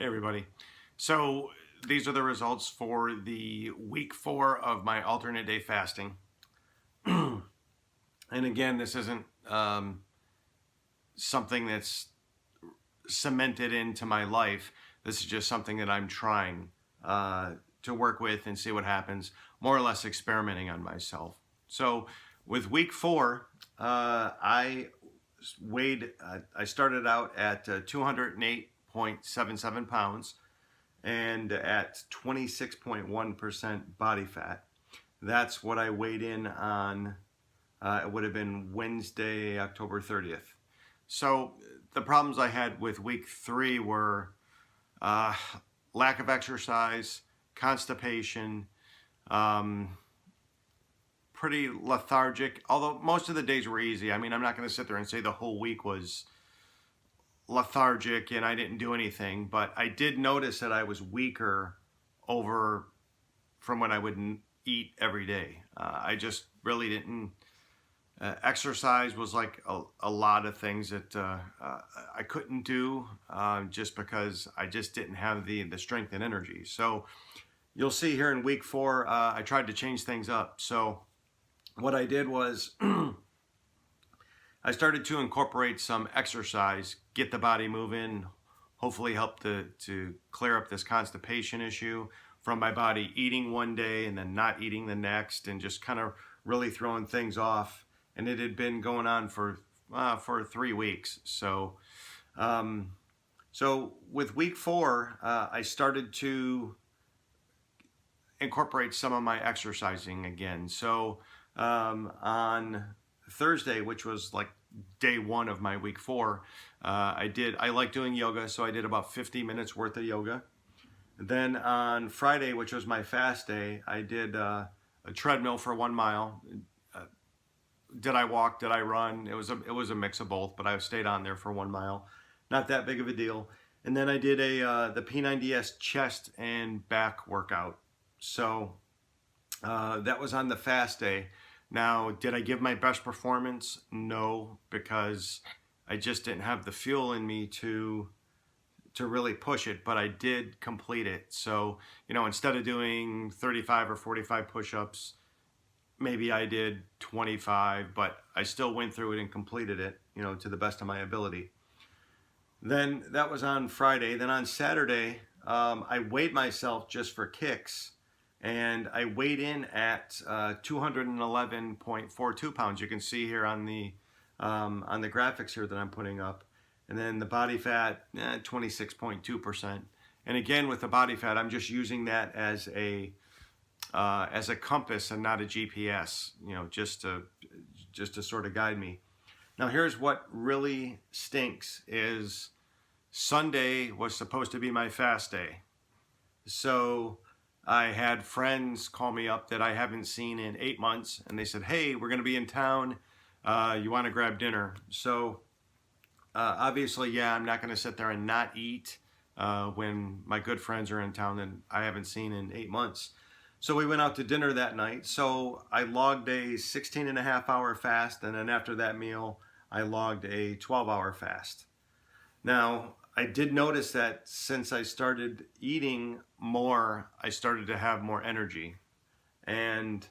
Hey everybody. So these are the results for the week 4 of my alternate day fasting. And again, this isn't something that's cemented into my life. This is just something that I'm trying to work with and see what happens, more or less experimenting on myself. So with week 4, I started out at 208.77 pounds and at 26.1% body fat. That's what I weighed in on. It would have been Wednesday, October 30th. So the problems I had with week 3 were lack of exercise, constipation, pretty lethargic, although most of the days were easy. I mean, I'm not going to sit there and say the whole week was lethargic and I didn't do anything, but I did notice that I was weaker over from when I would eat every day. I just really didn't. Exercise was like a lot of things that I couldn't do just because I just didn't have the strength and energy. So you'll see here in week 4, I tried to change things up. So what I did was I started to incorporate some exercise, get the body moving, hopefully help to clear up this constipation issue from my body eating one day and then not eating the next, and just kind of really throwing things off. And it had been going on for 3 weeks. So so with week 4, I started to incorporate some of my exercising again. So on Thursday, which was like day 1 of my week 4, I like doing yoga, so I did about 50 minutes worth of yoga. Then on Friday, which was my fast day, I did a treadmill for 1 mile. Did I walk? Did I run? It was a mix of both, but I stayed on there for 1 mile. Not that big of a deal. And then I did the P90S chest and back workout. So that was on the fast day. Now, did I give my best performance? No, because I just didn't have the fuel in me to really push it, but I did complete it. So, instead of doing 35 or 45 push-ups, maybe I did 25, but I still went through it and completed it, to the best of my ability. Then that was on Friday. Then on Saturday, I weighed myself just for kicks, and I weighed in at 211.42 pounds. You can see here on the graphics here that I'm putting up. And then the body fat, 26.2%. And again, with the body fat, I'm just using that as a compass and not a GPS, just to sort of guide me. Now, here's what really stinks is Sunday was supposed to be my fast day. So I had friends call me up that I haven't seen in 8 months, and they said, hey, we're going to be in town. You want to grab dinner? So obviously, yeah, I'm not going to sit there and not eat when my good friends are in town that I haven't seen in 8 months. So we went out to dinner that night. So I logged a 16.5-hour fast, and then after that meal, I logged a 12-hour fast. Now, I did notice that since I started eating more, I started to have more energy. And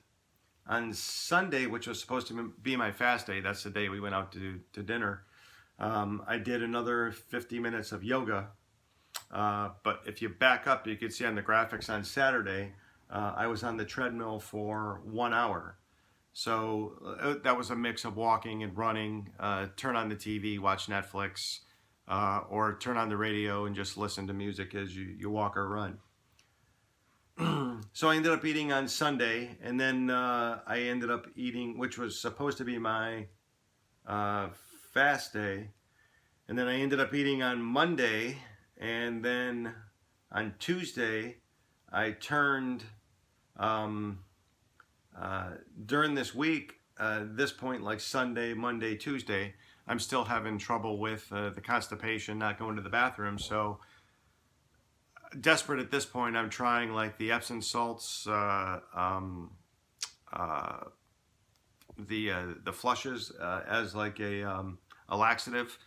on Sunday, which was supposed to be my fast day, that's the day we went out to dinner, I did another 50 minutes of yoga. But if you back up, you can see on the graphics on Saturday, I was on the treadmill for 1 hour. So that was a mix of walking and running, turn on the TV, watch Netflix, or turn on the radio and just listen to music as you walk or run. So I ended up eating on Sunday, and then I ended up eating, which was supposed to be my fast day, and then I ended up eating on Monday, and then on Tuesday I turned during this week, this point, like Sunday, Monday, Tuesday, I'm still having trouble with the constipation, not going to the bathroom. So desperate at this point, I'm trying like the Epsom salts, the flushes as like a laxative.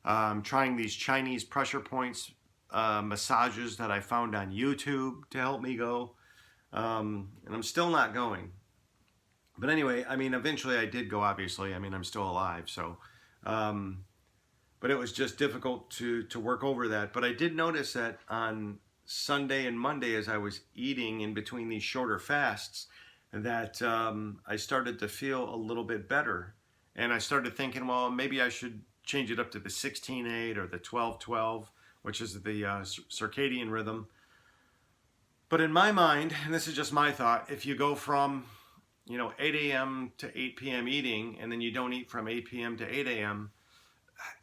I'm trying these Chinese pressure points massages that I found on YouTube to help me go. And I'm still not going. But anyway, I mean, eventually I did go, obviously. I mean, I'm still alive, so. But it was just difficult to work over that. But I did notice that on Sunday and Monday, as I was eating in between these shorter fasts, that I started to feel a little bit better. And I started thinking, well, maybe I should change it up to the 16-8 or the 12-12, which is the circadian rhythm. But in my mind, and this is just my thought, if you go from 8 a.m. to 8 p.m. eating, and then you don't eat from 8 p.m. to 8 a.m.,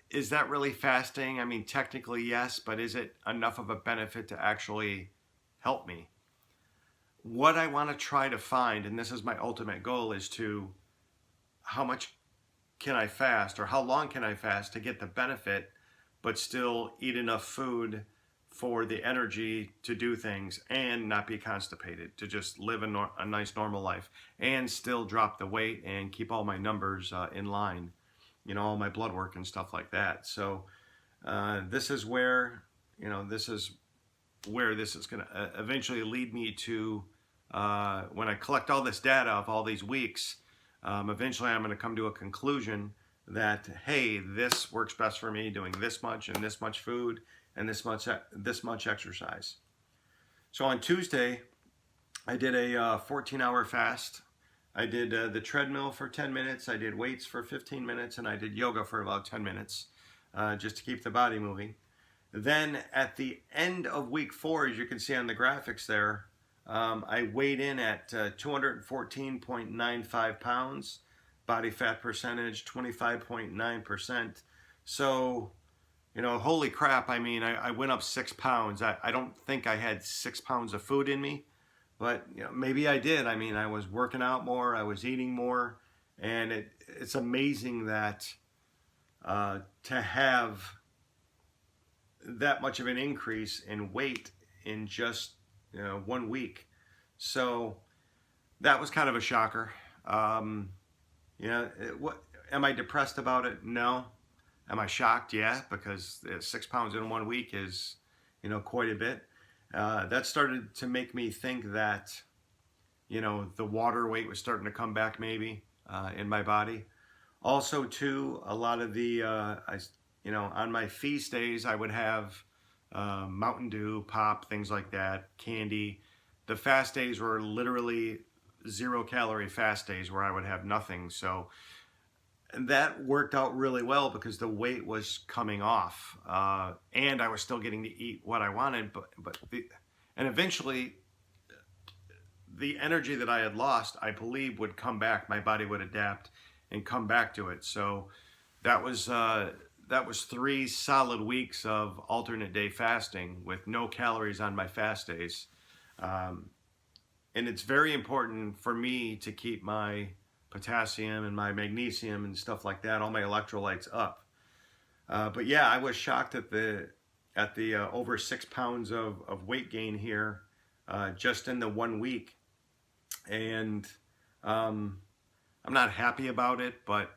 is that really fasting? I mean, technically, yes, but is it enough of a benefit to actually help me? What I want to try to find, and this is my ultimate goal, is to how much can I fast, or how long can I fast to get the benefit, but still eat enough food for the energy to do things and not be constipated, to just live a nice normal life and still drop the weight and keep all my numbers in line, all my blood work and stuff like that. So this is where this is going to eventually lead me to when I collect all this data of all these weeks. Eventually I'm going to come to a conclusion that, hey, this works best for me, doing this much and this much food and this much exercise. So on Tuesday, I did a 14-hour fast. I did the treadmill for 10 minutes, I did weights for 15 minutes, and I did yoga for about 10 minutes, just to keep the body moving. Then at the end of week 4, as you can see on the graphics there, I weighed in at 214.95 pounds, body fat percentage 25.9%. So, holy crap, I mean, I went up 6 pounds. I don't think I had 6 pounds of food in me, but maybe I did. I mean, I was working out more, I was eating more, and it's amazing that to have that much of an increase in weight in just 1 week. So that was kind of a shocker. Am I depressed about it? No. Am I shocked? Yeah, because 6 pounds in 1 week is, quite a bit. That started to make me think that, the water weight was starting to come back maybe in my body. Also, too, a lot of the, on my feast days, I would have Mountain Dew, pop, things like that, candy. The fast days were literally 0-calorie fast days where I would have nothing. So that worked out really well because the weight was coming off, and I was still getting to eat what I wanted. And eventually, the energy that I had lost, I believe, would come back. My body would adapt and come back to it. So that was 3 solid weeks of alternate day fasting with no calories on my fast days. And it's very important for me to keep my potassium and my magnesium and stuff like that, all my electrolytes up. But yeah, I was shocked at the over 6 pounds of weight gain here just in the 1 week. And I'm not happy about it, but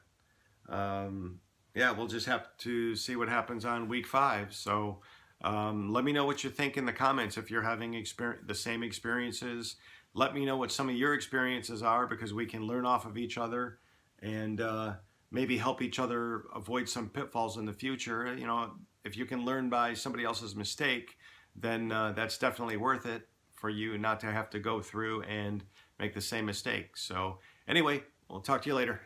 yeah, we'll just have to see what happens on week 5. So let me know what you think in the comments if you're having the same experiences. Let me know what some of your experiences are, because we can learn off of each other and maybe help each other avoid some pitfalls in the future. If you can learn by somebody else's mistake, then that's definitely worth it for you not to have to go through and make the same mistake. So anyway, we'll talk to you later.